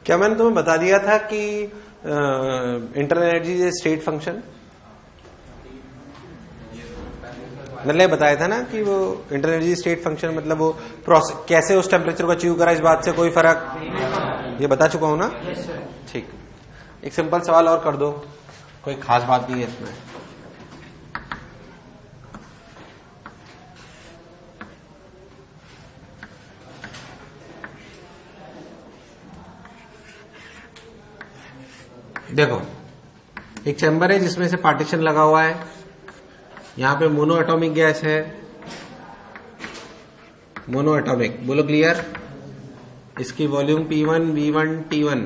क्या मैंने तुम्हें बता दिया था कि internal energy is state function? मैंने बताया था ना कि वो इंटरनल एनर्जी स्टेट फंक्शन मतलब वो प्रोसेस कैसे उस टेम्परेचर को अचीव करा, इस बात से कोई फर्क, ये बता चुका हूं ना। ठीक, एक सिंपल सवाल और कर दो, कोई खास बात नहीं है इसमें। देखो, एक चैम्बर है जिसमें से पार्टीशन लगा हुआ है, यहां पे मोनो एटॉमिक गैस है, मोनो एटॉमिक, बोलो क्लियर। इसकी वॉल्यूम P1 V1 T1,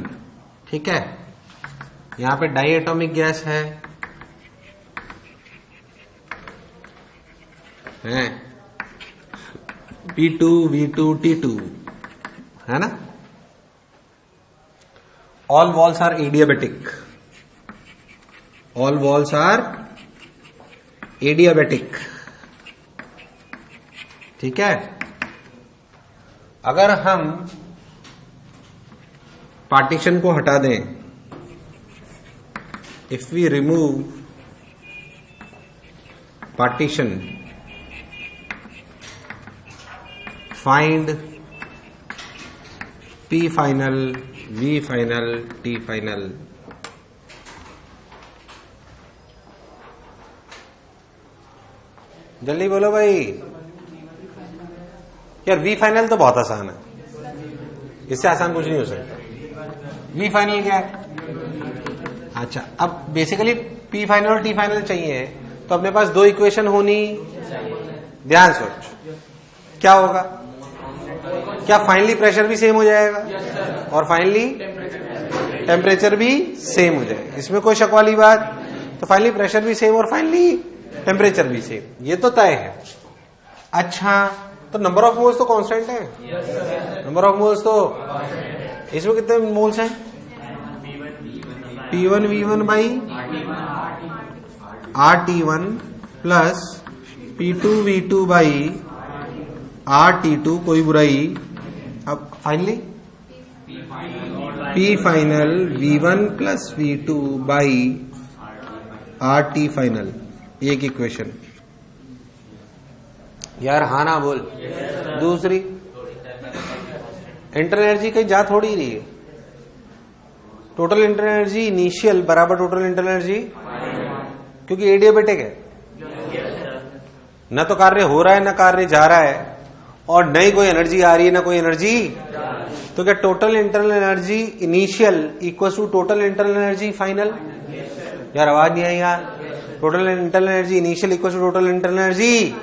ठीक है। यहां पे डाई एटॉमिक गैस है P2 V2 T2, है ना। All walls are adiabatic. All walls are adiabatic. ठीक है। अगर हम पार्टीशन को हटा दें, if we remove partition, find P final, V final, T final। जल्दी बोलो भाई यार। V फाइनल तो बहुत आसान है, इससे आसान कुछ नहीं हो सकता। V फाइनल क्या है? अच्छा, अब बेसिकली P फाइनल और T फाइनल चाहिए तो अपने पास दो इक्वेशन होनी। ध्यान सोच, क्या होगा? क्या फाइनली प्रेशर भी सेम हो जाएगा और फाइनली टेम्परेचर भी सेम हो जाएगा? इसमें कोई शक वाली बात? तो फाइनली प्रेशर भी सेम और फाइनली टेम्परेचर भी सेम, ये तो तय है। अच्छा, तो नंबर ऑफ मोल्स तो कांस्टेंट है। नंबर ऑफ मोल्स तो इसमें कितने मोल्स हैं? P1 V1 by RT1 plus P2 V2 by RT2, कोई बुराई। अब finally P final V1 plus V2 by RT final, एक इक्वेशन। यार हाँ ना बोल। दूसरी, इंटरनल एनर्जी कहीं जा थोड़ी रही है। टोटल इंटरनल एनर्जी इनिशियल बराबर टोटल इंटरनल एनर्जी, क्योंकि एडियाबेटिक है, न तो कार्य हो रहा है न कार्य जा रहा है, और न ही कोई एनर्जी आ रही है न कोई एनर्जी। तो क्या total internal energy initial equal to total internal energy final? यार आवाज नहीं आई यार। Total internal energy initial equal to total internal energy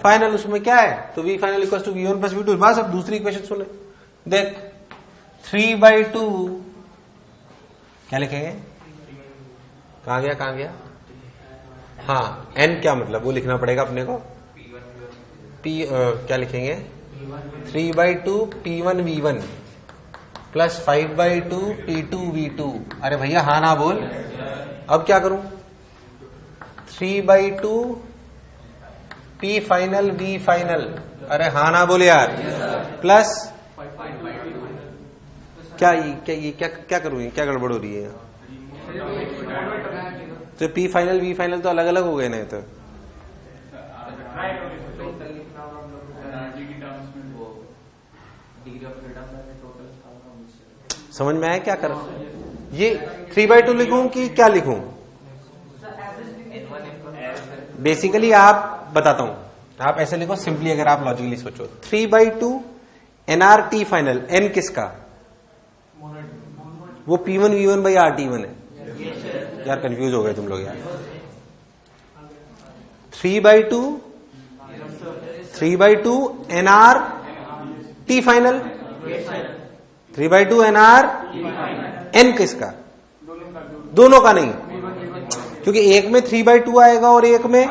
final, उसमें क्या है? तो V final equal to V1 plus V2। बस अब दूसरी इक्वेशन सुने, देख 3/2 क्या लिखेंगे? कहां गया? हाँ, N क्या मतलब वो लिखना पड़ेगा अपने को। क्या लिखेंगे? 3/2 P1 V1 plus 5/2 P2 V2। अरे भैया हाँ ना बोल। अब क्या करूं? 3/2 P फाइनल V फाइनल, अरे हाँ ना बोले यार, प्लस क्या करूं? क्या गड़बड़ हो रही है? तो P फाइनल V फाइनल तो अलग अलग हो गए ना। तो समझ में आया क्या कर? ये 3/2 लिखूं कि क्या लिखूं? बेसिकली आप बताता हूं, आप ऐसे लिखो सिंपली, अगर आप लॉजिकली सोचो। 3/2 NRT फाइनल, N किसका? वो P1 V1 बाई RT1 है। यार कंफ्यूज हो गए तुम लोग यार। 3/2 NRT फाइनल, 3/2 NR N किसका? दोनों का नहीं, क्योंकि एक में 3/2 आएगा और एक में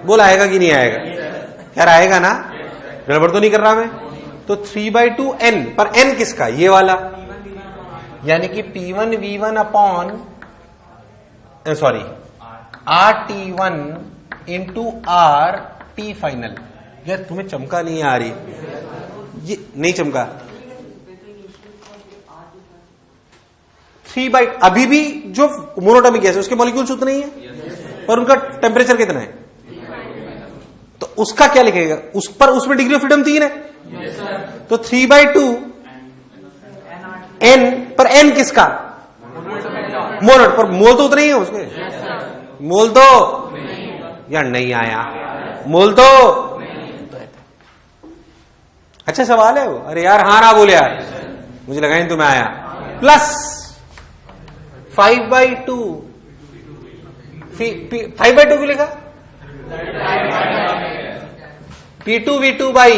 बोल आएगा कि नहीं आएगा? यार आएगा ना, गड़बड़ तो नहीं कर रहा मैं। तो 3/2 N, पर N किसका? ये वाला, यानी कि P1 V1 upon RT1 into RT final. यार तुम्हें चमका नहीं आ रही? ये नहीं चमका? 3/2 अभी भी जो मोनोटॉमिक गैस है उसके मॉलिक्यूल्स उतने ही है पर उनका टेम्परेचर कितना है, तो उसका क्या लिखेगा उस पर, उसमें डिग्री ऑफ फ्रीडम 3 है। तो 3/2 n पर n किसका, मोल, पर मोल तो उतने ही है उसके, मोल तो यार नहीं आया, मोल तो अच्छा सवाल है वो, अरे यार हाँ ना बोले यार, मुझे लगा नहीं तुम्हें आया। प्लस 5/2 5/2 क्यों लिखा, P2V2 by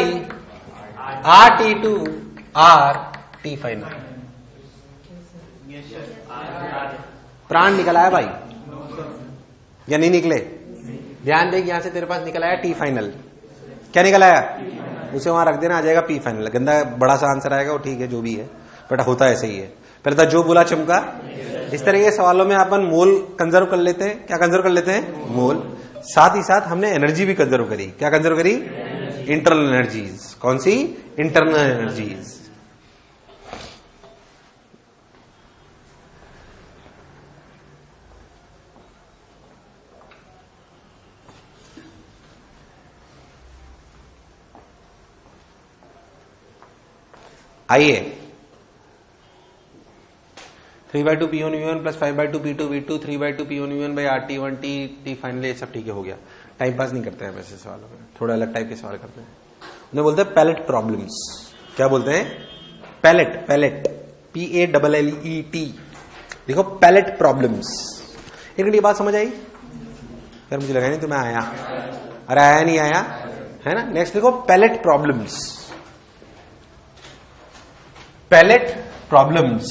RT2 RT final. प्राण निकल आया भाई या नहीं निकले, ध्यान देख यहां से तेरे पास निकल आया T फाइनल, क्या निकल आया, उसे वहां रख देना, आ जाएगा P फाइनल। गंदा बड़ा सा आंसर आएगा वो ठीक है जो भी है, बट होता ऐसे ही है। पहले था जो बोला चमका। इस तरह के सवालों में अपन मोल कंजर्व कर लेते हैं, क्या कंजर्व कर लेते हैं, मोल। साथ ही साथ हमने एनर्जी भी कंजर्व करी, क्या कंजर्व करी, इंटरनल एनर्जीज। कौन सी, इंटरनल एनर्जीज। आइए 3/2 P1V1 plus 5/2 P2V2 3/2 P1V1 by RT1 T finally, ये सब ठीक है, हो गया। टाइम पास नहीं करते हैं वैसे सवालों में, थोड़ा अलग टाइप के सवाल करते हैं। उन्हें बोलते हैं पैलेट प्रॉब्लम्स। क्या बोलते हैं, पैलेट, पैलेट PALLET। देखो पैलेट प्रॉब्लम्स, एक मिनट ये बात समझ आई यार, मुझे लगा नहीं तुम्हें आया, अरे आया नहीं आया है ना। नेक्स्ट देखो पैलेट प्रॉब्लम्स, पैलेट प्रॉब्लम्स।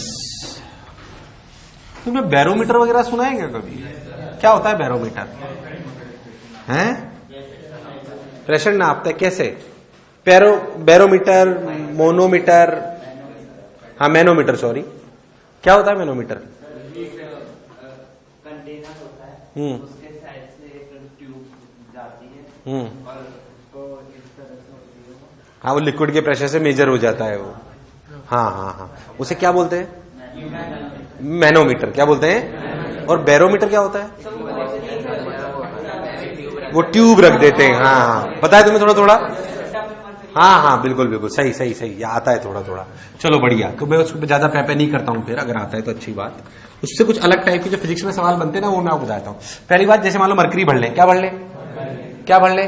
तुमने बैरोमीटर वगैरह सुना है क्या कभी, क्या होता है बैरोमीटर, हैं प्रेशर नापता है कैसे, बैरोमीटर, मोनोमीटर, हाँ मैनोमीटर, सॉरी क्या होता है मैनोमीटर, कंटेनर होता है, उसके साइड से एक ट्यूब जाती है और उसको इस तरह से होती है, हाँ वो लिक्विड के प्रेशर से मेजर हो जाता है वो, हाँ हाँ हाँ, उसे क्या बोलते हैं, मैनोमीटर। क्या बोलते हैं, और बैरोमीटर क्या होता है, वो ट्यूब रख देते हैं, हाँ हाँ पता है तुम्हें थोड़ा थोड़ा, हाँ हाँ बिल्कुल बिल्कुल सही सही सही, ये आता है थोड़ा थोड़ा, चलो बढ़िया। तो मैं उसको ज्यादा पैपे नहीं करता हूँ, फिर अगर आता है तो अच्छी बात। उससे कुछ अलग टाइप के जो फिजिक्स में सवाल बनते हैं ना, वो मैं आपको बताता हूँ। पहली बात, जैसे मान लो मरकरी भर ले, क्या भर ले, क्या भर ले,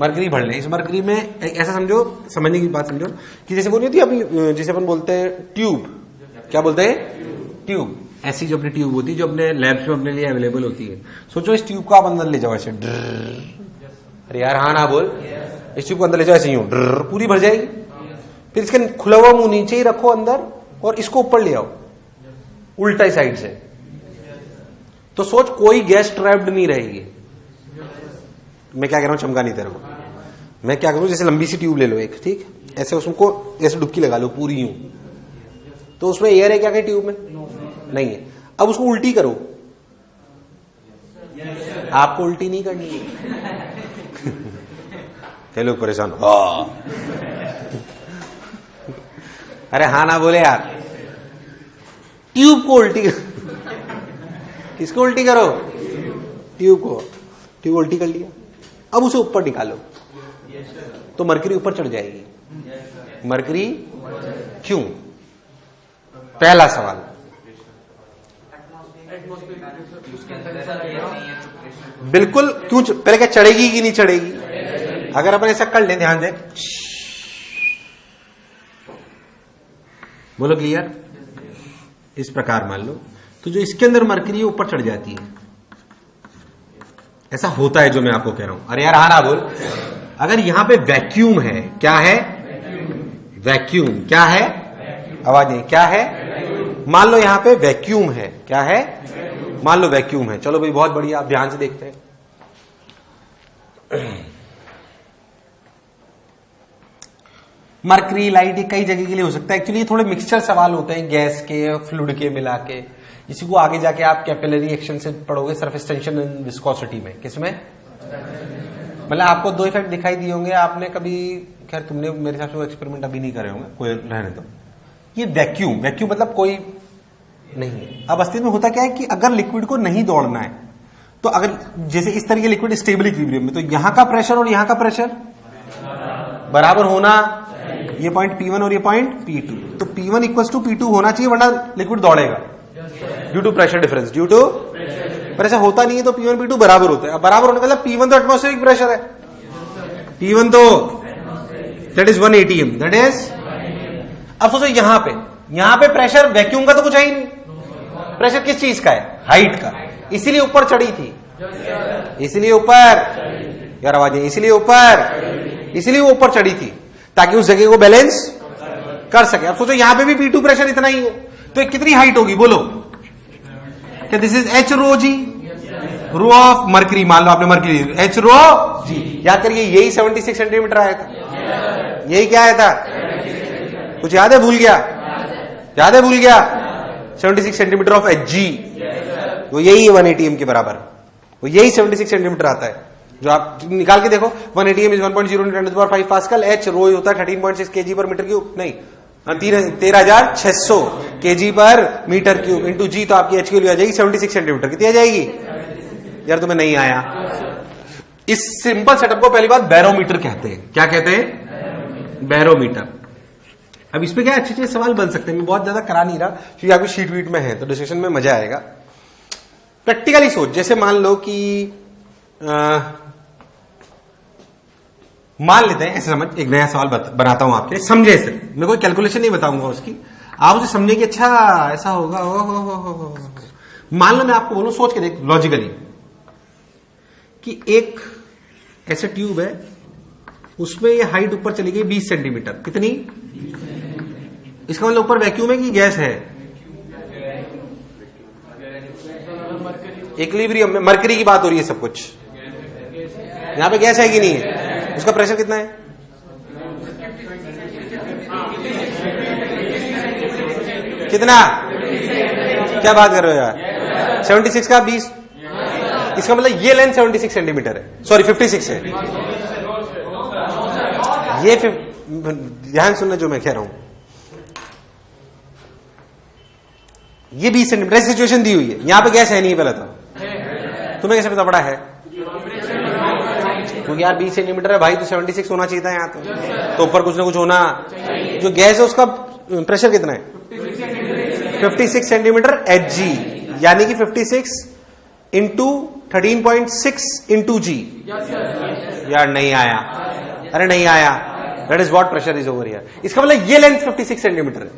मरकरी भर ले। इस मरकरी में ऐसा समझो, समझने की बात समझो कि जैसे वो नहीं होती अपनी, जैसे अपन बोलते हैं ट्यूब, क्या बोलते हैं, ट्यूब। ऐसी जो अपनी ट्यूब होती है, जो अपने लैब्स में अपने लिए अवेलेबल होती है। सोचो इस ट्यूब को आप अंदर ले जाओ ऐसे, अरे यार हाँ ना बोल, इस ट्यूब को अंदर ले जाओ ऐसे यूं, पूरी भर जाएगी। फिर इसके खुला हुआ मुंह नीचे ही रखो अंदर, और इसको ऊपर ले आओ उल्टा साइड से, तो सोच कोई गैस ट्रैप्ड नहीं रहेगी। मैं क्या कह रहा हूं, चमका नहीं तेरे को, मैं क्या करूं, जैसे लंबी सी ट्यूब ले लो एक, ठीक, ऐसे उसको ऐसे डुबकी लगा लो पूरी यूं, तो उसमें एयर है क्या कहीं ट्यूब में, नहीं है। अब उसको उल्टी करो, आपको उल्टी नहीं करनी है। कई लोग परेशान, अरे हाँ ना बोले यार, ट्यूब को उल्टी, किसको उल्टी करो, ट्यूब को, ट्यूब उल्टी कर लिया। अब उसे ऊपर निकालो तो मरकरी ऊपर चढ़ जाएगी। मरकरी क्यों, पहला सवाल, बिल्कुल क्यों, पहले क्या चढ़ेगी कि नहीं चढ़ेगी। अगर अपन ऐसा कर लें, ध्यान दें, बोलो क्लियर, इस प्रकार मान लो, तो जो इसके अंदर मरकरी ऊपर चढ़ जाती है, ऐसा होता है जो मैं आपको कह रहा हूं। अरे यार हाँ ना बोल, अगर यहां पे वैक्यूम है, क्या है, वैक्यूम, क्या है, आवाज नहीं, क्या है, मान लो यहां पे वैक्यूम है, क्या है, मान लो वैक्यूम है। चलो भाई बहुत बढ़िया, आप ध्यान से देखते हैं। मरकरी, लाइट, कई जगह के लिए हो सकता है। एक्चुअली थोड़े मिक्सचर सवाल होते हैं, गैस के, फ्लूइड के मिला के। इसी को आगे जाके आप कैपिलरी एक्शन से पढ़ोगे, सरफेस टेंशन एंड विस्कोसिटी में। किसमें, मतलब आपको दो इफेक्ट दिखाई दिए होंगे। आपने कभी, खैर तुमने मेरे हिसाब से वो एक्सपेरिमेंट अभी नहीं करे होंगे, कोई रहने दो। ये वैक्यूम, वैक्यूम मतलब कोई नहीं है। अब अस्तित्व में होता क्या है कि अगर लिक्विड को नहीं दौड़ना है तो अगर जैसे इस तरह के लिक्विड स्टेबल इक्विलिब्रियम में, तो यहां का प्रेशर और यहां का प्रेशर बराबर होना, ये पॉइंट P1 और ये पॉइंट P2, तो P1 इक्वल टू P2 होना चाहिए, वरना लिक्विड दौड़ेगा due to pressure difference, due to pressure होता नहीं है तो P1 P2 बराबर होते हैं। अब बराबर होने का मतलब P1 तो एटमॉस्फेरिक प्रेशर है, P1 तो that is 1 atm, that is. अब सोचो यहां पे प्रेशर वैक्यूम का तो कुछ है ही नहीं, प्रेशर किस चीज का है, हाइट का, इसीलिए ऊपर चढ़ी थी, इसीलिए ऊपर, यार आवाज है, इसीलिए वो ऊपर चढ़ी थी ताकि उस जगह को बैलेंस कर सके। अब सोचो यहां पे भी P2 प्रेशर इतना ही है, तो कितनी हाइट होगी बोलो, क्या this is H rho g, rho of mercury, मान लो आपने मर्करी H रो जी, याद करिए यही 76 सेंटीमीटर आया था, यही क्या आया था, कुछ याद है, भूल गया, 76 सेंटीमीटर ऑफ Hg, वो यही है 1 atm के बराबर, वो यही 76 सेंटीमीटर आता है, जो आप निकाल के देखो 1 atm इज 1.0 × 10⁵ पास्कल, H रो होता है 13.6 kg पर मीटर क्यूब, नहीं 13,600 kg पर मीटर क्यूब इंटू जी, तो आपकी H की वैल्यू आ जाएगी 76 सेंटीमीटर, कितनी आ जाएगी यार, तुम्हें नहीं आया। इस सिंपल सेटअप को पहली बात बैरोमीटर कहते हैं, क्या कहते हैं, बैरोमीटर। अब इसमें क्या अच्छे सवाल बन सकते हैं, मैं बहुत ज्यादा करा नहीं रहा क्योंकि आपकी शीट वीट में है तो डिस्कशन में मजा आएगा। प्रैक्टिकली सोच, जैसे मान लो कि मान लेते हैं, ऐसे समझ, एक नया सवाल बनाता हूं आपके, समझे इसे, मैं कोई कैलकुलेशन नहीं बताऊंगा उसकी, आप उसे समझे कि अच्छा ऐसा होगा, हो। मान लो मैं आपको बोलूं, सोच के देख लॉजिकली, कि एक ऐसे ट्यूब है, उसमें ये हाइट ऊपर चली गई 20 सेंटीमीटर, कितनी, इसका मतलब ऊपर वैक्यूम है कि गैस है, इक्विलिब्रियम में मरकरी की बात हो रही है सब कुछ, यहां पे गैस है कि नहीं है, उसका प्रेशर कितना है, कितना, क्या बात कर रहे हो यार, 76 का 20, इसका मतलब ये लेंथ 76 सेंटीमीटर है, सॉरी 56 है, ये ध्यान सुनना जो मैं कह रहा हूं, ये 20 सेंटीमीटर सिचुएशन दी हुई है, यहां पे गैस है नहीं, पहले तो तुम्हें कैसे पता पड़ा है, क्योंकि यार 20 सेंटीमीटर है भाई, तो 76 होना चाहिए था यहाँ तो ऊपर कुछ ना कुछ होना, जो गैस है उसका प्रेशर कितना है, 56 सेंटीमीटर Hg, यानी कि 56 इंटू 13.6 इंटू जी, यार नहीं आया, अरे नहीं आया, that is what pressure is over here, इसका मतलब ये लेंथ 56 सेंटीमीटर है,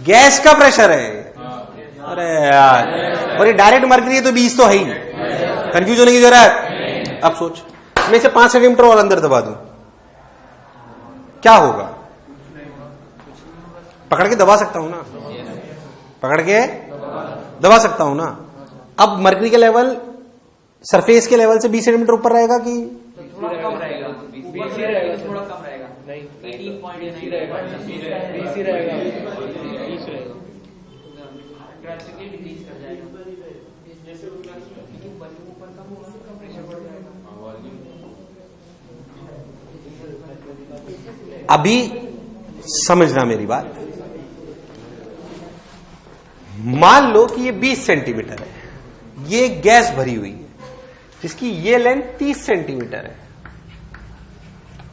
गैस का प्रेशर है, अरे यार, और ये डायरेक्ट मरकरी है तो 20 तो है ही, कंफ्यूज होने की जरूरत। अब सोच, मैं इसे 5 सेंटीमीटर और अंदर दबा दूं, क्या होगा, पकड़ के दबा सकता हूं ना, पकड़ के दबा सकता हूं ना। अब मरकरी के लेवल सरफेस के लेवल से 20 सेंटीमीटर ऊपर रहेगा कि थोड़ा कम रहेगा, थोड़ा कम रहेगा, नहीं 18.9 रहेगा, 20 रहेगा, ड्रास्टिकली डिक्रीज कर जाएगा, जैसे ऊपर कम होगा तो प्रेशर बढ़ जाएगा। अभी समझना मेरी बात, मान लो कि ये 20 सेंटीमीटर है, ये गैस भरी हुई है जिसकी ये लेंथ 30 सेंटीमीटर है,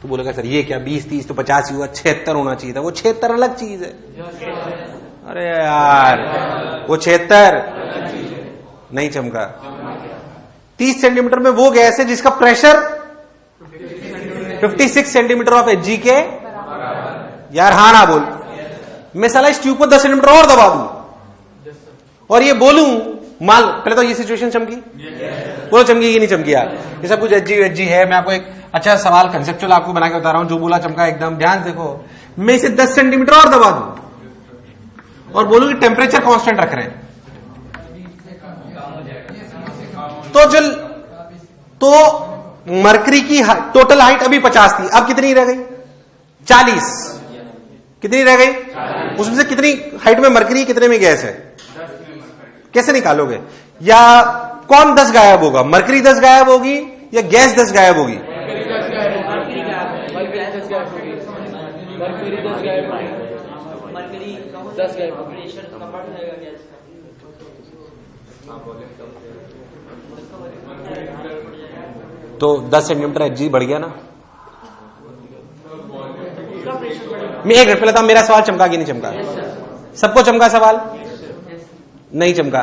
तो बोलेगा सर ये क्या 20 30 तो 50 ही हुआ, 76 होना चाहिए था, वो 76 अलग चीज है, अरे यार वो 76 नहीं चमका, 30 सेंटीमीटर में वो गैस है जिसका प्रेशर 56 सेंटीमीटर ऑफ Hg के, यार हाँ ना बोल, मैं साला इस ट्यूब को 10 सेंटीमीटर और दबा दूं और ये बोलूं, मान पहले तो ये सिचुएशन चमकी, बोलो चमकी कि नहीं चमकी यार, ये सब कुछ Hg है। मैं आपको एक अच्छा सवाल कंसेप्चुअल आपको बना के बता रहा हूं, जो बोला चमका एकदम, ध्यान देखो, मैं इसे 10 सेंटीमीटर और दबा दूं और बोलूं कि टेम्परेचर कांस्टेंट रख रहे हैं, तो मरकरी की टोटल हाइट अभी 50 थी, अब कितनी रह गई, 40, कितनी रह गई, उसमें से कितनी हाइट में मरकरी, कितने में गैस है, कैसे निकालोगे, या कौन 10 गायब होगा, मरकरी 10 गायब होगी या गैस 10 गायब होगी, मरकरी 10 गायब, प्रेशर कम बढ़ जाएगा, तो 10 सेंटीमीटर एचजी बढ़ गया ना। मैं एक मिनट पहले था, मेरा सवाल चमका कि नहीं चमका? सबको चमका सवाल? नहीं चमका।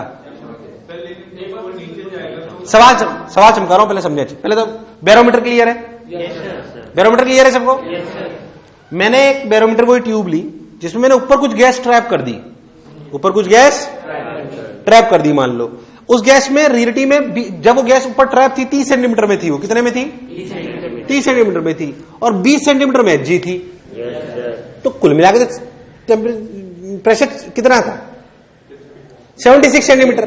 सवाल चमका रहा हूं, पहले समझे। पहले तो बैरोमीटर क्लियर है? बैरोमीटर क्लियर है सबको? मैंने एक बैरोमीटर कोई ट्यूब ली जिसमें मैंने ऊपर कुछ गैस ट्रैप कर दी, ऊपर कुछ गैस ट्रैप कर दी। मान लो उस गैस में रियलिटी में जब वो गैस ऊपर ट्रैप थी 30 सेंटीमीटर में थी, वो कितने में थी? 30 सेंटीमीटर में थी, और 20 सेंटीमीटर में एचजी थी। तो कुल मिलाकर प्रेशर कितना था? 76 सेंटीमीटर।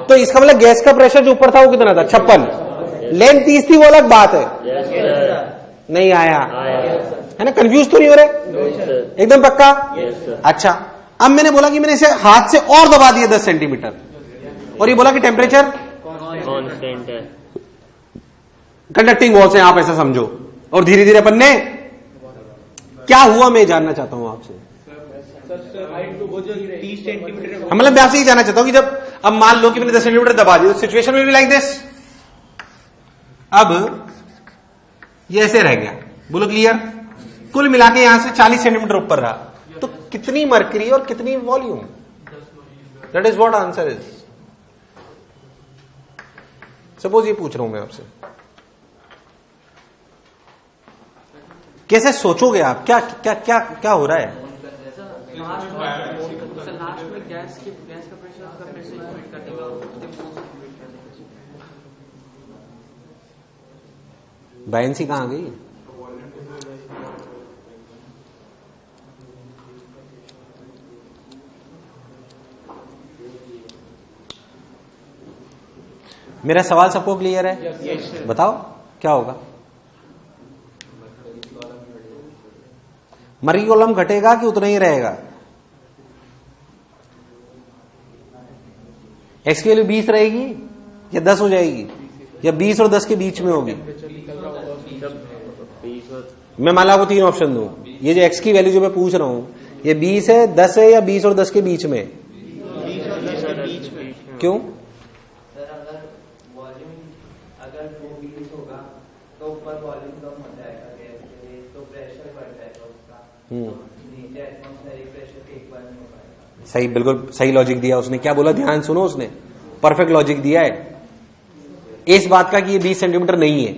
तो इसका मतलब गैस का प्रेशर जो ऊपर था वो कितना था? 56। लेंथ 30 थी, वो अलग बात है। नहीं आया है ना? कंफ्यूज तो नहीं हो रहे? एकदम पक्का? अच्छा, अब मैंने बोला कि मैंने इसे हाथ से और दबा दिया 10 सेंटीमीटर, और ये बोला कि टेम्परेचर कांस्टेंट है। कंडक्टिंग वॉल्स है, आप ऐसा समझो। और धीरे धीरे अपन ने क्या हुआ, मैं जानना चाहता हूं आपसे। 30 सेंटीमीटर। मतलब मैं आपसे ये जानना चाहता हूं कि जब अब मान लो कि मैंने 10 सेंटीमीटर दबा दिया, तो सिचुएशन में भी लाइक दिस। अब ये ऐसे रह गया, बोलो क्लियर? कुल मिला के यहां से 40 सेंटीमीटर ऊपर रहा, तो कितनी मरकरी और कितनी volume? That is what answer is. Suppose ये पूछ रहा हूं मैं आपसे, कैसे सोचोगे आप? क्या क्या क्या क्या हो रहा है? लास्ट में गैस का प्रेशर आपका प्रेशर हीट कर देगा, बायंसी कहां आ गई? मेरा सवाल सबको क्लियर है? बताओ क्या होगा? मर्की कॉलम घटेगा कि उतना ही रहेगा? एक्स की वैल्यू 20 रहेगी या 10 हो जाएगी, या 20 और 10 के बीच में होगी? मैं मान लो आपको 3 ऑप्शन दूं, ये जो एक्स की वैल्यू जो मैं पूछ रहा हूं, ये 20 है, 10 है, या 20 और 10 के बीच में? क्यों? सर अगर वॉल्यूम अगर 20 होगा तो ऊपर वॉल्यूम कम हो जाएगा गैस के लिए, तो प्रेशर बढ़ जाएगा उसका। नीचे एटमॉस्फेरिक प्रेशर एक बार नहीं हो पाएगा। सही, बिल्कुल सही लॉजिक दिया उसने। क्या बोला? ध्यान सुनो, उसने परफेक्ट लॉजिक दिया है। इस बात का कि ये 20 सेंटीमीटर नहीं है,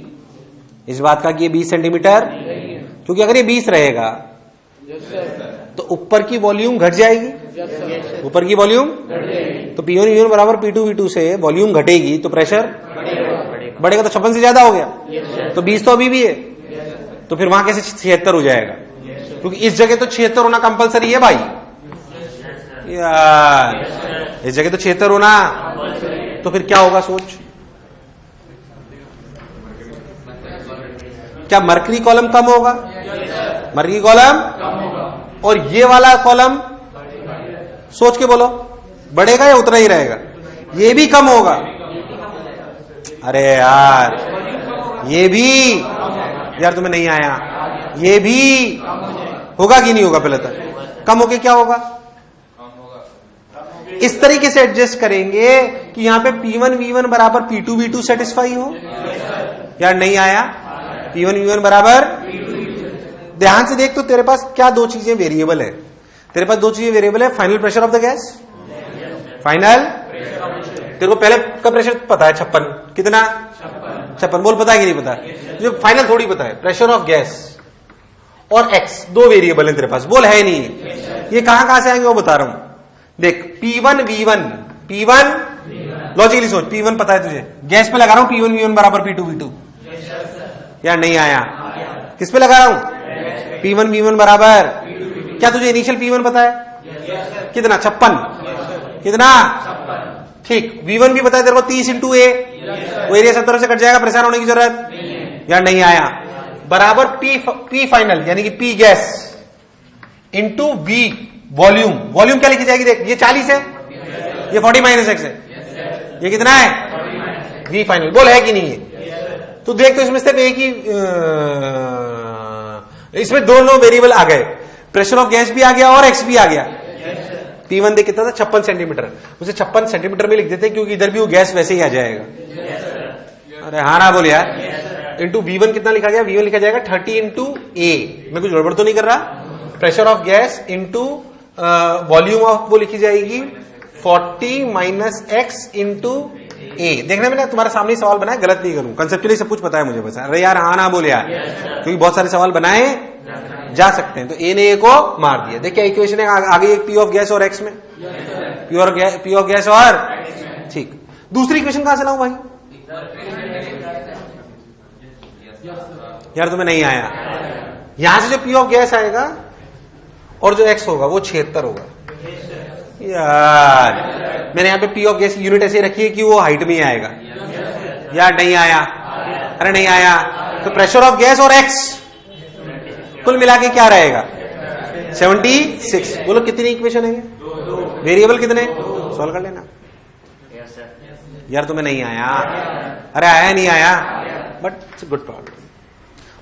इस बात का कि ये 20 सेंटीमीटर, क्योंकि अगर ये 20 रहेगा तो ऊपर की वॉल्यूम घट जाएगी, ऊपर की वॉल्यूम, तो P1 V1 बराबर P2 V2 से वॉल्यूम घटेगी तो प्रेशर बढ़ेगा, तो 56 से ज्यादा हो गया। तो 20 तो अभी भी है, तो फिर वहां कैसे 76 हो जाएगा? क्योंकि इस जगह तो 76 होना कंपलसरी है भाई यार, इस जगह तो 76 होना। तो फिर क्या होगा? सोच, क्या मरकरी कॉलम कम होगा? मरकरी कॉलम, और ये वाला कॉलम सोच के बोलो, बढ़ेगा या उतना ही रहेगा? ये भी कम होगा। अरे यार, ये भी यार तुम्हें नहीं आया, ये भी होगा कि नहीं होगा? पहले तक कम होके क्या होगा? इस तरीके से एडजस्ट करेंगे कि यहां पे P1 V1 बराबर P2 V2 सेटिस्फाई हो। यार नहीं आया? P1 V1 बराबर, ध्यान से देख, तो तेरे पास क्या दो चीजें वेरिएबल है? तेरे पास दो चीजें वेरिएबल है, final pressure of the gas, final, तेरे को पहले का प्रेशर पता है 56, कितना? 56, बोल पता है कि नहीं पता? जो फाइनल थोड़ी पता है, प्रेशर ऑफ गैस और एक्स, दो वेरिएबल है तेरे पास, बोल है नहीं? ये कहां से आएंगे वो बता रहा हूं। देख, P1 V1, P1 लॉजिकली सोच, P1 पता है तुझे, गैस पे लगा रहा हूं P1 V1 बराबर P2 V2। यार नहीं आया? किस पे लगा रहा हूं? P1 V1 बराबर, क्या तुझे इनिशियल P1 पता है? कितना? 56, कितना? ठीक, V1 भी पता है तेरे को 30 इंटू ए, वो एरिया सब तरफ से कट जाएगा, परेशान होने की जरूरत यार नहीं आया। बराबर P फाइनल यानी कि P gas into V volume. Volume क्या लिखी जाएगी? देख, ये 40 है, ये 40 माइनस एक्स है, ये कितना है? V final. बोल है कि नहीं है? तो देख, तो इसमें सिर्फ एक ही, इसमें दोनों वेरिएबल आ गए, प्रेशर ऑफ गैस भी आ गया और एक्स भी आ गया। P1 देख कितना था 56 सेंटीमीटर, उसे 56 सेंटीमीटर में लिख देते हैं क्योंकि इधर भी वो गैस वैसे ही आ जाएगा। अरे हाँ ना बोल यार। इंटू V1 कितना लिखा गया, V1 लिखा जाएगा 30 इंटू A। मैं कुछ गड़बड़ तो नहीं कर रहा। Pressure of gas into volume of वो लिखी जाएगी 40 माइनस एक्स इंटू ए। देखने में ना तुम्हारे सामने सवाल बनाए, गलत नहीं करूं, कंसेप्चुअली सब कुछ पता है मुझे बस। अरे यार हाँ ना बोले यार, क्योंकि बहुत सारे सवाल बनाए जा सकते हैं। तो ए ने ए को मार दिया। देखिए इक्वेशन है आगे एक पी ऑफ गैस और एक्स में, पी ऑफ गैस और ठीक। दूसरी इक्वेशन कहां से लाऊं भाई? यार तुम्हें नहीं आया। यहां से जो पी ऑफ गैस आएगा और जो एक्स होगा वो 76 होगा। यार मैंने यहां पे पी ऑफ गैस की यूनिट ऐसे रखी है कि वो हाइट में ही आएगा। यार नहीं आया, अरे नहीं आया। तो प्रेशर ऑफ गैस और एक्स कुल मिला के क्या रहेगा? 76। बोलो कितनी इक्वेशन है? वेरिएबल कितने? सॉल्व कर लेना। यार तुम्हें नहीं आया। अरे आया नहीं आया, बट इट्स गुड प्रॉब्लम।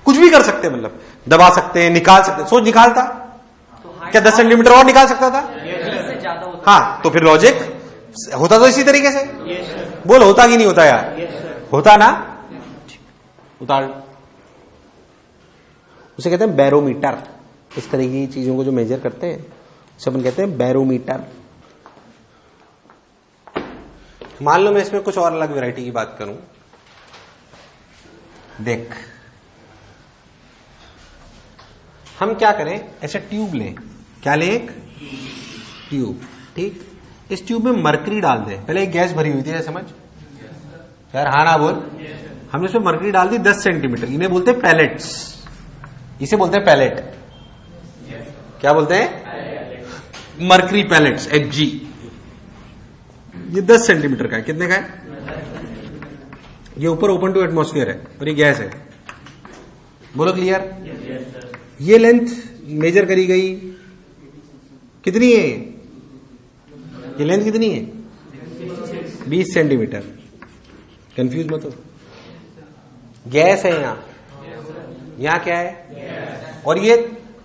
कुछ भी कर सकते हैं, मतलब दबा सकते हैं, निकाल सकते हैं। सोच निकालता क्या 10 सेंटीमीटर और निकाल सकता था? हाँ, तो फिर लॉजिक होता तो इसी तरीके से। बोल होता कि नहीं होता यार? होता ना। उतार, उसे कहते हैं बैरोमीटर। इस तरह की चीजों को जो मेजर करते हैं उसे अपन कहते हैं बैरोमीटर। मान लो मैं इसमें कुछ और अलग वैरायटी की बात करूं। देख, हम क्या करें, ऐसे ट्यूब लें। क्या लें? एक ट्यूब, ठीक। इस ट्यूब में मरकरी डाल दें। पहले एक गैस भरी हुई थी, समझ यार हाँ ना बोल। हमने उसमें मरकरी डाल दी 10 सेंटीमीटर। इन्हें बोलते हैं पैलेट्स। इसे बोलते हैं पैलेट। क्या बोलते हैं? Mercury pellets, Hg। ये 10 सेंटीमीटर का है। कितने का है? ये ऊपर ओपन टू एटमॉस्फेयर है और ये गैस है। बोलो क्लियर? ये लेंथ मेजर करी गई, कितनी है? ये लेंथ कितनी है? 20 सेंटीमीटर। कंफ्यूज मत हो। गैस है यहां क्या है? और ये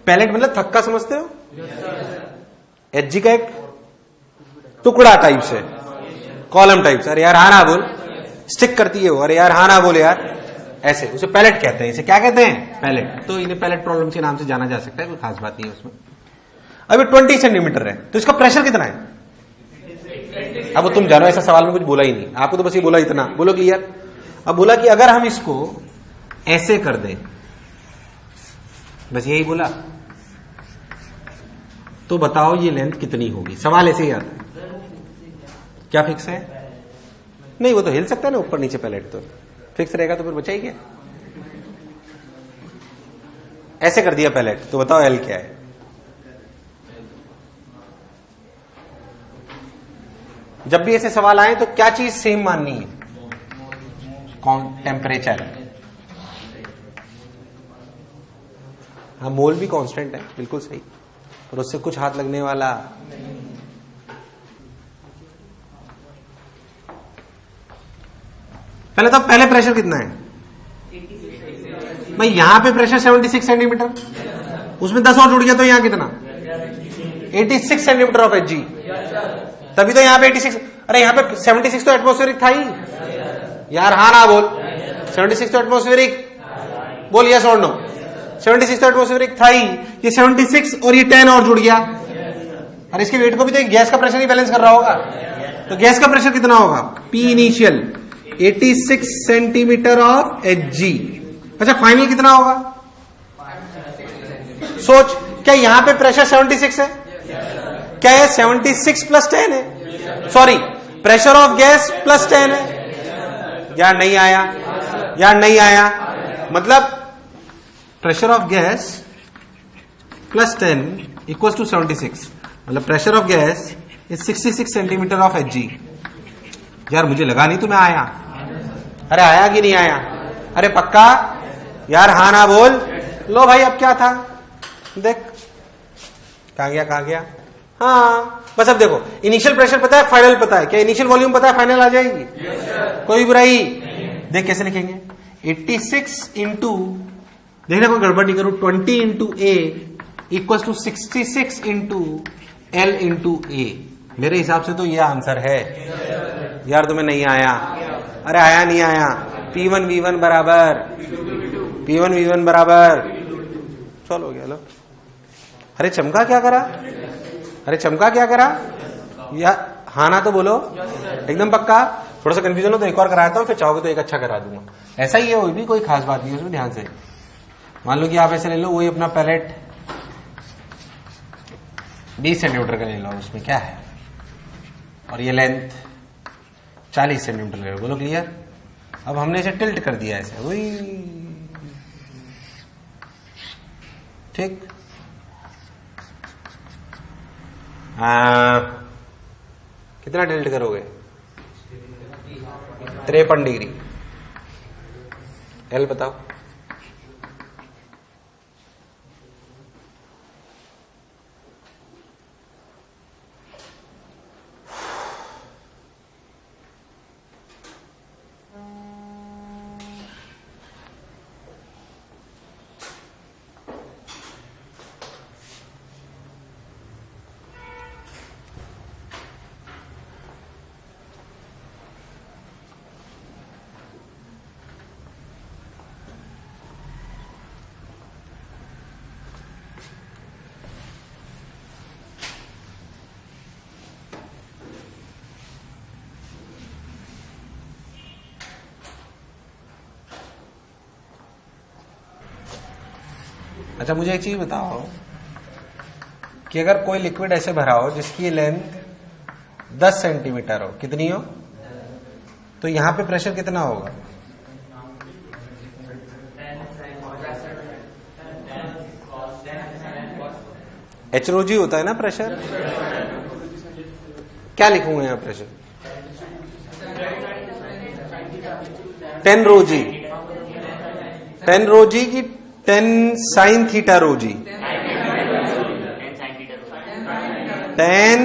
पैलेट मतलब थक्का समझते हो? Hg का एक टुकड़ा टाइप से, कॉलम टाइप से। अरे यार हाँ ना बोल, स्टिक करती है वो। अरे यार हाँ ना बोल यार, ऐसे उसे पैलेट कहते हैं। इसे क्या कहते हैं? पैलेट। तो इन्हें पैलेट प्रॉब्लम के नाम से जाना जा सकता है, कोई खास बात नहीं है उसमें। अभी 20 सेंटीमीटर है तो इसका प्रेशर कितना है? अब तुम जानो, ऐसा सवाल में कुछ बोला ही नहीं, आपको तो बस ये बोला इतना। बोलो क्लियर? अब बोला कि अगर हम इसको ऐसे कर दें, बस यही बोला, तो बताओ ये लेंथ कितनी होगी? सवाल ऐसे ही आता है। क्या फिक्स है? नहीं, वो तो हिल सकता है ना ऊपर नीचे। पैलेट तो फिक्स रहेगा तो फिर बचा ही क्या? ऐसे कर दिया पैलेट, तो बताओ एल क्या है? जब भी ऐसे सवाल आए तो क्या चीज सेम माननी है? कौन? टेम्परेचर। हाँ, मोल भी कांस्टेंट है, बिल्कुल सही, और उससे कुछ हाथ लगने वाला। पहले प्रेशर कितना है भाई? यहां पे प्रेशर 76 सेंटीमीटर, उसमें 10 और जुड़ गया तो यहां कितना? 86 सेंटीमीटर ऑफ Hg। तभी तो यहां पे 86। अरे यहां पे 76 तो एटमॉस्फेरिक था ही यार। हाँ ना बोल। 76 तो एटमॉस्फेरिक। बोल यस और नो। 76 तो एटमॉस्फेरिक था ही। ये 76 और ये 10 और जुड़ गया। अरे इसके वेट को भी तो गैस का प्रेशर ही बैलेंस कर रहा होगा। तो गैस का प्रेशर कितना होगा? P initial 86 centimetre of Hg। अच्छा, फाइनल कितना होगा? सोच, क्या यहां पे प्रेशर 76 है? क्या है? 76 प्लस 10 है। Sorry, pressure of gas plus 10 है। यार नहीं आया, यार नहीं आया। मतलब pressure of gas plus 10 equals to 76। मतलब pressure of gas is 66 centimetre of Hg। यार मुझे लगा नहीं तुम्हें आया। अरे आया कि नहीं आया? अरे पक्का? यार हाँ ना बोल। लो भाई, अब क्या था? देख कहां गया, कहां गया? हाँ, बस अब देखो, इनिशियल प्रेशर पता है, फाइनल पता है। क्या इनिशियल वॉल्यूम पता है, फाइनल आ जाएगी? कोई बुराई? देख कैसे लिखेंगे? 86 इंटू, देखना कोई गड़बड़ नहीं करूं, 20 into A equal to 66 into L into A. मेरे हिसाब से तो ये आंसर है। यार तुम्हें नहीं आया? अरे आया नहीं आया? P1 V1 बराबर P1 V1 बराबर, चलो गया लो। अरे चमका क्या करा? अरे चमका क्या करा? या हाँ ना तो बोलो एकदम पक्का। थोड़ा सा कंफ्यूजन हो तो एक और कराता हूँ, फिर चाहोगे तो एक अच्छा करा दूंगा। ऐसा ही है, वो भी कोई खास बात नहीं है उसमें, ध्यान से। मान लो कि आप ऐसे ले लो, वही अपना पैलेट 20 सेंटीमीटर का ले लो, उसमें क्या है, और ये लेंथ 40 सेंटीमीटर ले लो। बोलो क्लियर? अब हमने इसे टिल्ट कर दिया ऐसे, वही ठीक। कितना टिल्ट करोगे? 53 डिग्री। एल बताओ। अच्छा मुझे एक चीज बताओ कि अगर कोई लिक्विड ऐसे भरा हो जिसकी लेंथ 10 सेंटीमीटर हो, कितनी हो, तो यहां पे प्रेशर कितना होगा? HROG होता है ना प्रेशर। क्या लिखूंगा यहां प्रेशर? 10 ρg। 10 ρg की 10 sin theta ρg। 10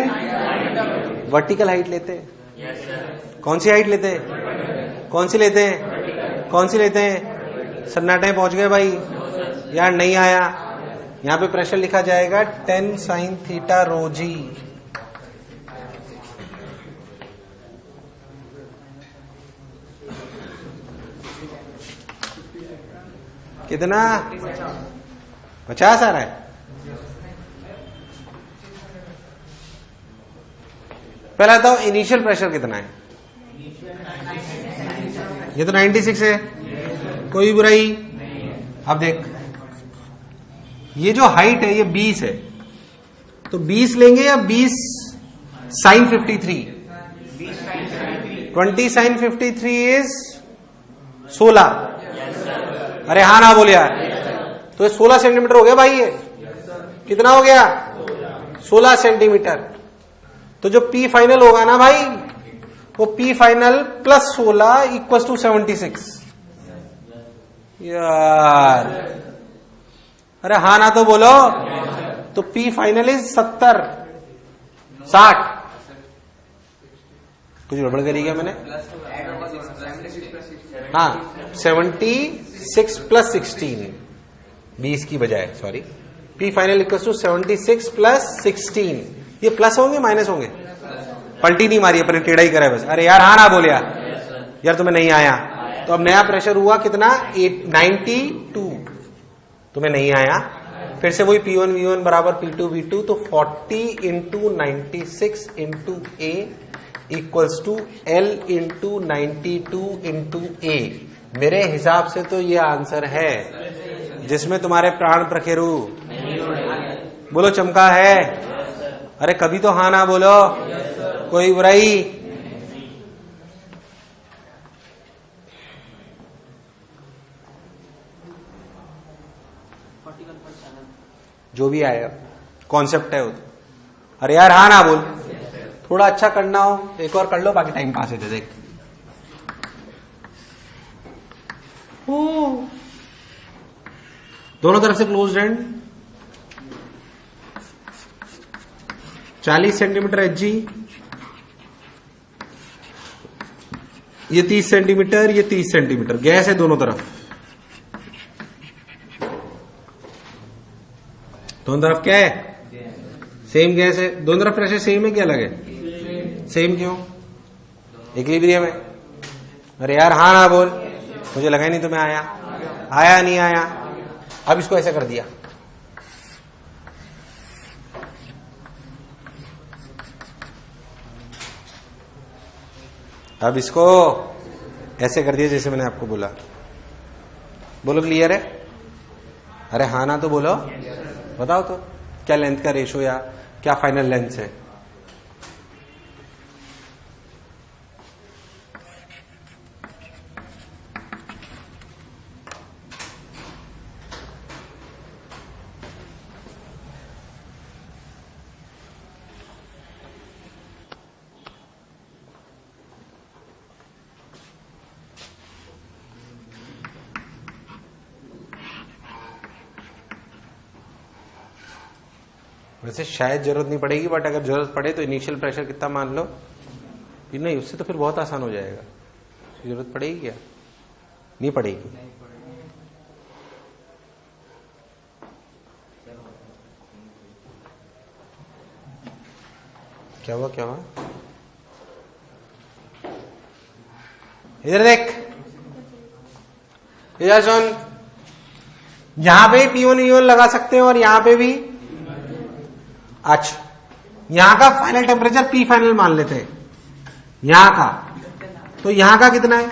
vertical height लेते हैं। कौन सी हाइट लेते हैं? कौन सी लेते हैं? कौन सी लेते हैं? सन्नाटे पहुंच गए भाई? यार नहीं आया। यहां पे प्रेशर लिखा जाएगा 10 sin थीटा ρg। कितना? 50 आ रहा है। पहला बताओ इनिशियल प्रेशर कितना है? ये तो 96 है, कोई बुराई। अब देख, ये जो हाइट है ये 20 है, तो 20 लेंगे या 20 sin 53? 20 sin 53 is 16। अरे हाँ ना बोल यार। तो ये 16 सेंटीमीटर हो गया भाई। ये कितना हो गया? 16 सेंटीमीटर। तो जो P फाइनल होगा ना भाई, वो P final plus 16 equal to 76। यार अरे हाँ ना तो बोलो। तो P फाइनल इज 70 60। कुछ गड़बड़ करी क्या मैंने? हाँ 76 प्लस 16, 20 की बजाय, sorry. P final equal to 76 plus 16। ये प्लस होंगे माइनस होंगे? पलटी नहीं मारी, अपने टेढ़ा ही करा है बस। अरे यार हाँ ना बोल यार तुम्हें नहीं आया। तो अब नया प्रेशर हुआ कितना? 92। तुम्हें नहीं आया। फिर से वही P1 V1 बराबर P2 V2। तो 40 into 96 into A equals to L into 92 into A। मेरे हिसाब से तो ये आंसर है जिसमें तुम्हारे प्राण प्रखेरु। बोलो चमका है? अरे कभी तो हाँ ना बोलो, कोई बुराई। जो भी आया कॉन्सेप्ट है वो तो। अरे यार हाँ ना बोल। थोड़ा अच्छा करना हो एक और कर लो, बाकी टाइम पास है। देख दोनों तरफ से क्लोज एंड 40 सेंटीमीटर HG, ये 30 सेंटीमीटर, ये 30 सेंटीमीटर। गैस है दोनों तरफ। दोनों तरफ क्या है? सेम गैस है, दोनों तरफ प्रेशर सेम है क्या अलग है? सेम क्यों? इक्विलिब्रियम है। अरे यार हाँ ना बोल, मुझे लगा ही नहीं तुम्हें आया नहीं आया। अब इसको ऐसे कर दिया, अब इसको ऐसे कर दिया जैसे मैंने आपको बोला। बोलो क्लियर है? अरे हाँ ना तो बोलो, बताओ तो क्या लेंथ का रेशो या क्या फाइनल लेंथ है? वैसे शायद जरूरत नहीं पड़ेगी, बट अगर जरूरत पड़े तो इनिशियल प्रेशर कितना मान लो कि नहीं, उससे तो फिर बहुत आसान हो जाएगा। जरूरत पड़ेगी क्या? नहीं पड़ेगी। क्या हुआ क्या हुआ? इधर देख, इधर सुन, यहां पे P1 E1 लगा सकते हैं और यहां पे भी। अच्छा, यहां का फाइनल टेम्परेचर P फाइनल मान लेते हैं, यहां का, तो यहां का कितना है?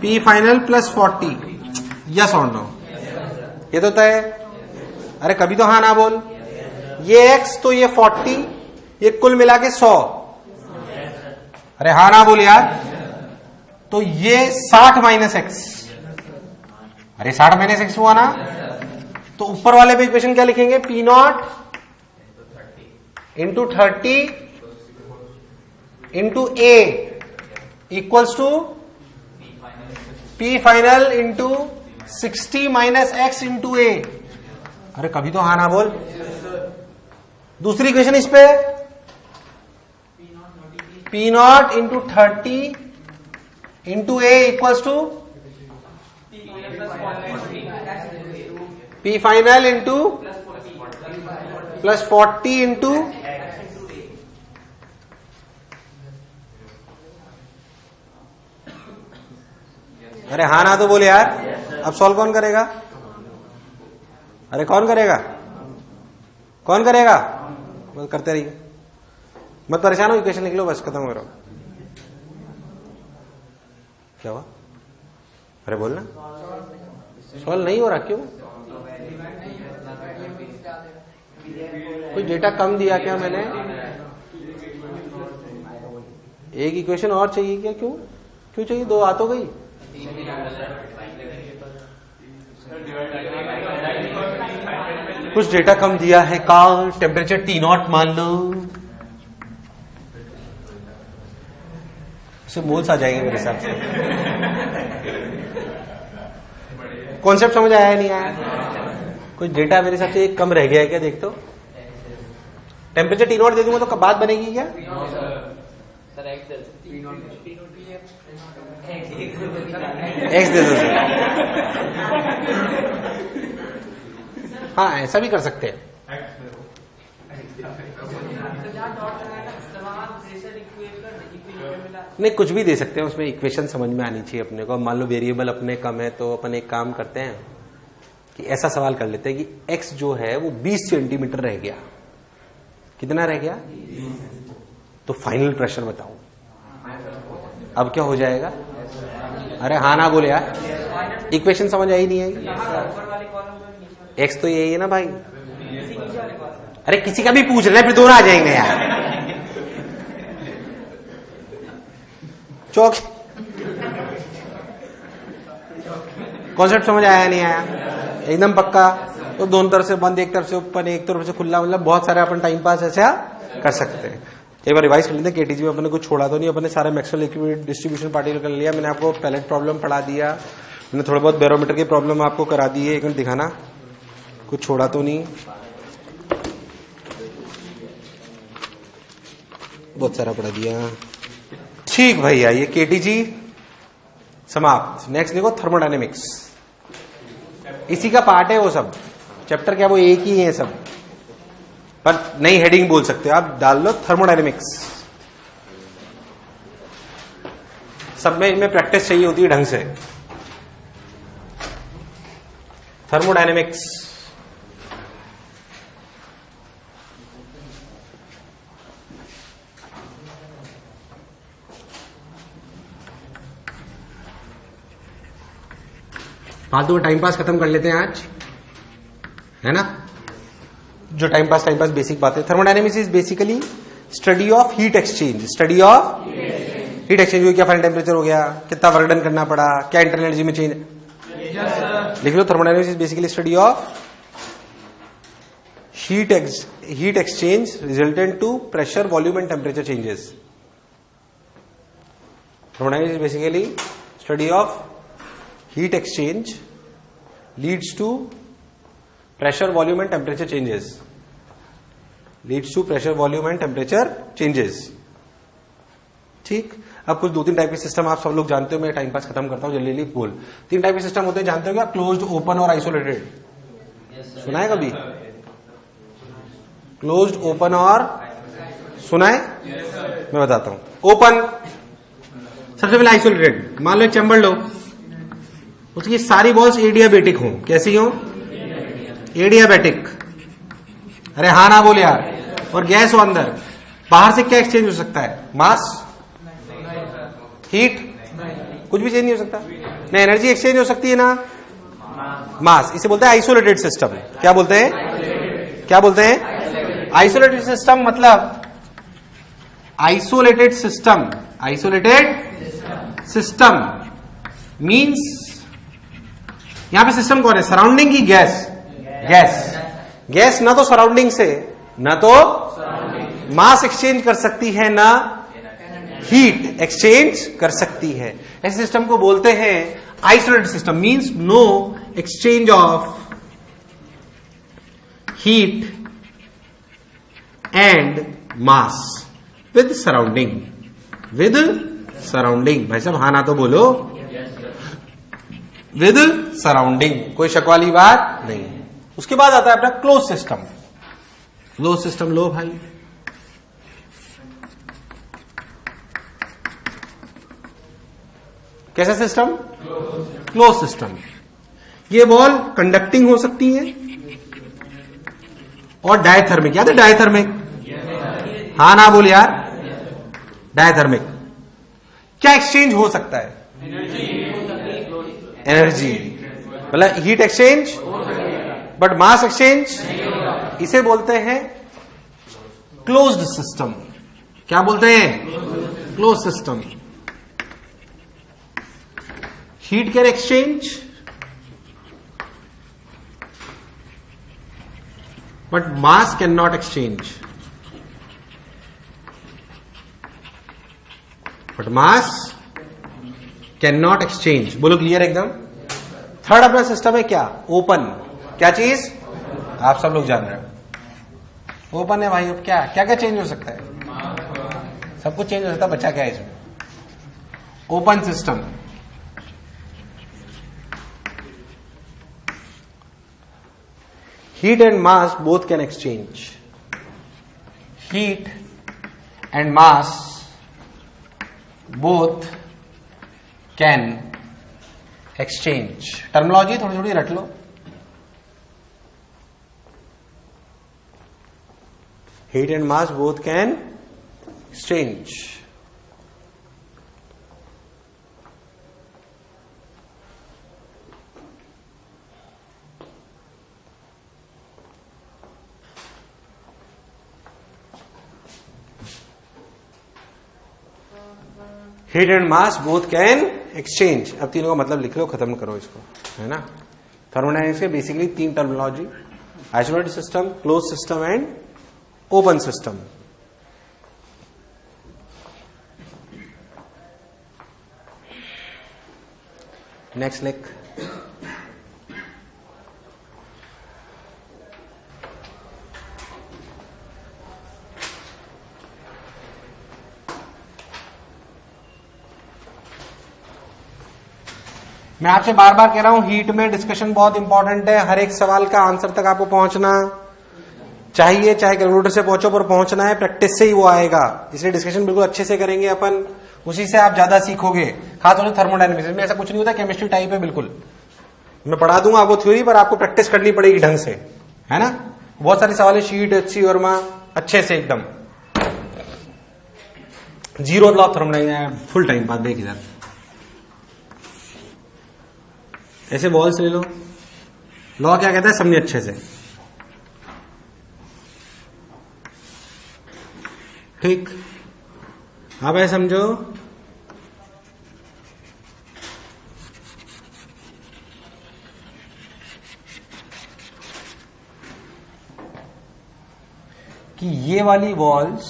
P फाइनल प्लस 40, यस और नो? ये तो तय है। अरे कभी तो हाँ ना बोल। ये x तो ये 40, ये कुल मिला के 100। अरे हाँ ना बोल यार। तो ये 60 माइनस एक्स, अरे 60 माइनस एक्स हुआ ना, तो ऊपर वाले पे इक्वेशन क्या लिखेंगे? P not into 30 into A equals to P final into 60 minus X into A. अरे कभी तो हाँ ना बोल। दूसरी इक्वेशन इस पे P not into 30 into A equals to P final into plus 40 into, अरे हाँ ना तो बोले यार। अब सॉल्व कौन करेगा? अरे कौन करेगा? कौन करेगा? बस करते रहिए, मत परेशान हो, इक्वेशन लिख लो बस, खत्म करो। क्या हुआ? अरे बोलना, सॉल्व नहीं हो रहा क्यों? कोई डेटा कम दिया क्या मैंने? एक इक्वेशन और चाहिए क्या? क्यों क्यों चाहिए? दो आ तो गई। कुछ डेटा कम दिया है का, टेम्परेचर T नॉट मान लो, उसे मोल्स आ जाएंगे मेरे हिसाब से। कॉन्सेप्ट समझ आया नहीं आया? कुछ डेटा मेरे हिसाब से एक कम रह गया है क्या? देख तो, टेम्परेचर T नॉट दे दूंगा तो बात बनेगी क्या? एक्स दे दो। हाँ ऐसा भी कर सकते हैं। नहीं कुछ भी दे सकते हैं, उसमें इक्वेशन समझ में आनी चाहिए अपने को। मान लो वेरिएबल अपने कम है तो अपन एक काम करते हैं कि ऐसा सवाल कर लेते हैं कि x जो है वो 20 सेंटीमीटर रह गया। कितना रह गया? तो फाइनल प्रेशर बताओ। अब क्या हो जाएगा? अरे हाँ ना बोले यार, इक्वेशन समझ आई नहीं आएगी? x तो यही है ना भाई। अरे किसी का भी पूछ रहे फिर दोनों आ जाएंगे यार। चौक, कॉन्सेप्ट समझ आया नहीं आया? एकदम पक्का। तो दोनों तरफ से बंद, एक तरफ से ओपन, एक तरफ से खुला, मतलब बहुत सारे अपन टाइम पास ऐसा कर सकते हैं। एक बार रिवाइज कर लेते हैं। केटीजी में अपने कुछ छोड़ा तो नहीं, अपने सारे मैक्सवेल इक्विवेलेंट डिस्ट्रीब्यूशन पार्टिकल कर लिया। मैंने आपको पैलेट प्रॉब्लम पढ़ा दिया, मैंने थोड़ा बहुत बैरोमीटर की प्रॉब्लम आपको करा दी है। एक मिनट दिखाना, कुछ छोड़ा तो नहीं, बहुत सारा पढ़ा दिया। ठीक भैया, ये केटीजी समाप्त। नेक्स्ट देखो थर्मोडायनेमिक्स, इसी का पार्ट है वो सब। चैप्टर क्या वो एक ही है सब। पर नई हेडिंग बोल सकते हो आप, डाल लो थर्मोडायनेमिक्स। सब में इनमें प्रैक्टिस चाहिए होती है ढंग से। थर्मोडायनेमिक्स, फालतू का टाइम पास खत्म कर लेते हैं आज, है ना। जो टाइम पास बेसिक बातें। Thermodynamics is basically study of heat exchange. Study of heat exchange, क्या फाइनल टेम्परेचर हो गया, कितना वर्क डन करना पड़ा, क्या इंटरनल एनर्जी में चेंज। लिख लो, thermodynamics is basically study of heat exchange resultant to pressure, volume and temperature changes. Thermodynamics is basically study of heat exchange leads to pressure, volume and temperature changes. Leads to pressure, volume and temperature changes. ठीक। अब कुछ 2-3 type के system आप सब लोग जानते हो, मैं टाइम पास खत्म करता हूं जल्दी बोल। 3 टाइप के सिस्टम होते हैं, जानते हो क्या? क्लोज्ड, ओपन और आइसोलेटेड। सुना है कभी? क्लोज्ड, ओपन और सुना है? मैं बताता हूं। ओपन, सबसे पहले आइसोलेटेड। मान लो एक चैम्बर लो, उसकी सारी बॉल्स एडियाबेटिक हो। कैसी हो? एडियाबेटिक। अरे हाँ ना बोले यार। और गैस हो अंदर, बाहर से क्या एक्सचेंज हो सकता है? मास, हीट, कुछ भी चेंज नहीं हो सकता ना। एनर्जी एक्सचेंज हो सकती है ना मास। इसे बोलते हैं आइसोलेटेड सिस्टम। क्या बोलते हैं? क्या बोलते हैं? Isolated system. मतलब आइसोलेटेड सिस्टम मीन्स यहां पे सिस्टम कौन है? सराउंडिंग की गैस ना तो सराउंडिंग से, ना तो मास एक्सचेंज कर सकती है, ना हीट एक्सचेंज कर सकती है। ऐसे सिस्टम को बोलते हैं isolated system. Means no exchange of heat and mass with surrounding. भाई साहब हाँ ना तो बोलो। विद सराउंडिंग, कोई शक वाली बात नहीं। उसके बाद आता है अपना क्लोज सिस्टम। क्लोज सिस्टम लो भाई। कैसा सिस्टम? Close system. ये बॉल कंडक्टिंग हो सकती है और डायथर्मिक। याद है डायथर्मिक? हाँ ना बोल यार। डायथर्मिक क्या एक्सचेंज हो सकता है? एनर्जी। मतलब heat exchange but mass exchange. इसे बोलते हैं क्लोज्ड सिस्टम। क्या बोलते हैं? Close system. Heat can exchange but mass can not exchange. Can not exchange. बोलो क्लियर एकदम। थर्ड अपना सिस्टम है क्या? ओपन। क्या चीज? आप सब लोग जान रहे हो। ओपन है भाई। अब क्या क्या क्या चेंज हो सकता है? सब कुछ चेंज हो सकता है। बच्चा क्या है इसमें? Open system. Heat and mass both can exchange. Heat and mass both can exchange. Terminology थोड़ी थोड़ी रट लो। Heat and mass both can exchange. Heat and mass both can exchange. अब तीनों का मतलब लिख लो, खत्म करो इसको, है ना। थर्मोडायनेमिक्स के basically 3 terminology: isolated system, close system and open system. Next लिख। मैं आपसे बार बार कह रहा हूं, हीट में डिस्कशन बहुत इंपॉर्टेंट है। हर एक सवाल का आंसर तक आपको पहुंचना चाहिए, चाहे कैलकुलेटर से पहुंचो, पर पहुंचना है, प्रैक्टिस से ही वो आएगा। इसलिए डिस्कशन बिल्कुल अच्छे से करेंगे अपन, उसी से आप ज्यादा सीखोगे। खासतौर से थर्मोडायनेमिक्स में ऐसा कुछ नहीं होता, केमिस्ट्री टाइप है बिल्कुल। मैं पढ़ा दूंगा आपको थ्योरी, पर आपको प्रैक्टिस करनी पड़ेगी ढंग से, है ना। बहुत सारे सवाल है, शीट, HC वर्मा, अच्छे से एकदम। Zero law thermodynamics full time बाद देख इधर, ऐसे बॉल्स ले लो। लॉ क्या कहता है समझे अच्छे से, ठीक। अब ऐसे समझो कि ये वाली वॉल्स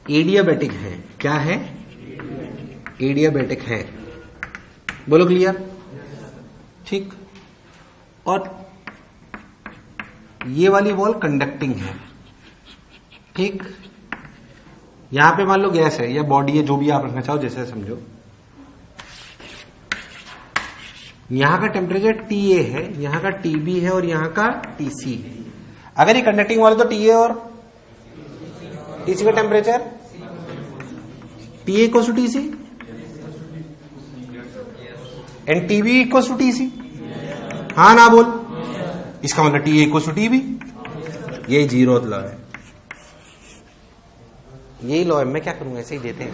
एडियाबैटिक है। क्या है? एडियाबैटिक है। बोलो क्लियर? ठीक। और ये वाली वॉल कंडक्टिंग है, ठीक। यहां पे मान लो गैस है या बॉडी है, जो भी आप रखना चाहो, जैसे समझो। यहां का टेम्परेचर TA है, यहां का TB है और यहां का TC है। अगर ये कंडक्टिंग वॉल है तो TA और TC का temperature TA equal to TC and TB equal to TC। हाँ ना बोल, इसका मतलब TA इक्वल टू TB। यही जीरोथ लॉ है, यही लॉ है। मैं क्या करूंगा, ऐसे ही देते हैं।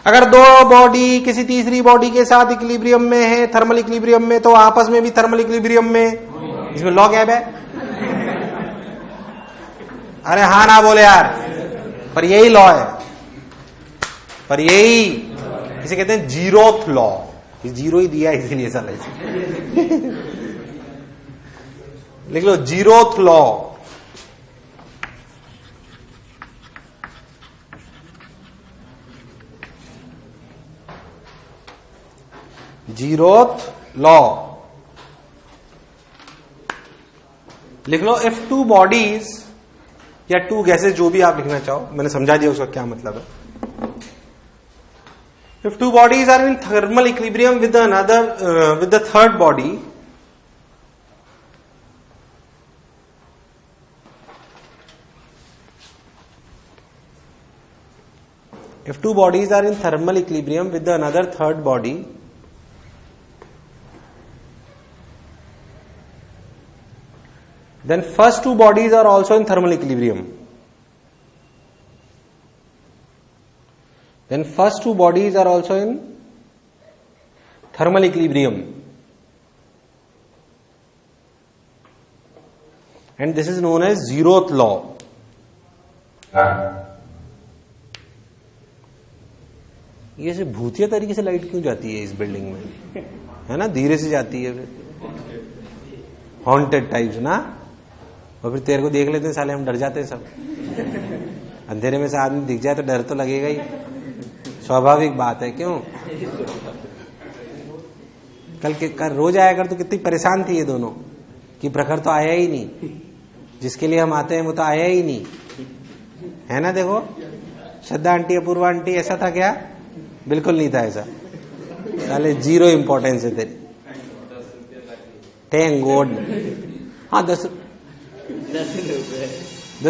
अगर दो बॉडी किसी तीसरी बॉडी के साथ इक्विलिब्रियम में है, थर्मल इक्विलिब्रियम में, तो आपस में भी थर्मल इक्विलिब्रियम में। इसमें लॉ क्या है? अरे हाँ ना बोले यार, पर यही लॉ है, पर यही इसे कहते हैं जीरोथ लॉ। जीरो ही दिया इसीलिए साला लिख लो, जीरोथ लॉ। जीरोथ लॉ लिख लो। इफ टू बॉडीज या टू गैसेस, जो भी आप लिखना चाहो, मैंने समझा दिया उसका क्या मतलब है। If two bodies are in thermal equilibrium with another with the third body, if two bodies are in thermal equilibrium with another third body, then first two bodies are also in thermal equilibrium. Then first two bodies are also in thermal equilibrium. And this is known as zeroth law. ये से भूतिया तरीके से light क्यों जाती है इस building में, है ना? धीरे से जाती है, हॉन्टेड टाइप्स ना। और फिर तेरे को देख लेते हैं साले, हम डर जाते हैं सब। अंधेरे में से आदमी दिख जाए तो डर तो लगेगा ही, स्वाभाविक बात है। क्यों? कल रोज आया कर तो कितनी परेशान थी ये दोनों कि प्रखर तो आया ही नहीं, जिसके लिए हम आते हैं वो तो आया ही नहीं, है ना? देखो श्रद्धा आंटी, अपूर्वा आंटी, ऐसा था क्या? बिल्कुल नहीं था ऐसा। साले जीरो इंपॉर्टेंस है तेरी। Thank God. हाँ 10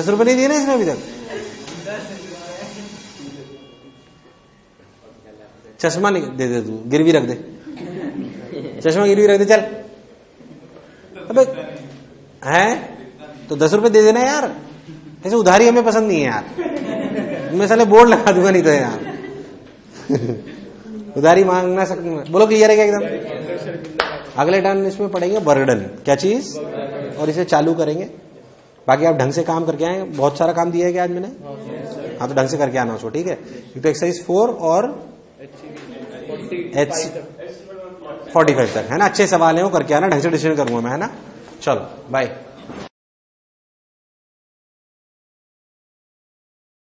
रुपए नहीं दिए ना इसमें अभी तक। चश्मा नहीं दे दे, तू गिरवी रख दे, चश्मा गिरवी रख दे, चल। अबे है तो 10 रुपए दे देना यार, ऐसे उधारी हमें पसंद नहीं है यार। मैं साले बोर्ड लगा दूंगा नहीं तो यार। उधारी मांगना सकते। बोलो क्लियर है क्या एकदम? अगले टर्न इसमें पढ़ेंगे बर्डन, क्या चीज, और इसे चालू करेंगे। बाकी आप ढंग से काम करके आए। बहुत सारा काम दिया है क्या आज मैंने? हाँ तो ढंग से करके आना उसको, ठीक है? एक तो एक्सरसाइज 4 और H45 तक, है ना? अच्छे सवाल है वो करके आना, ढंग से डिसीजन करूंगा मैं, है ना? चलो बाय।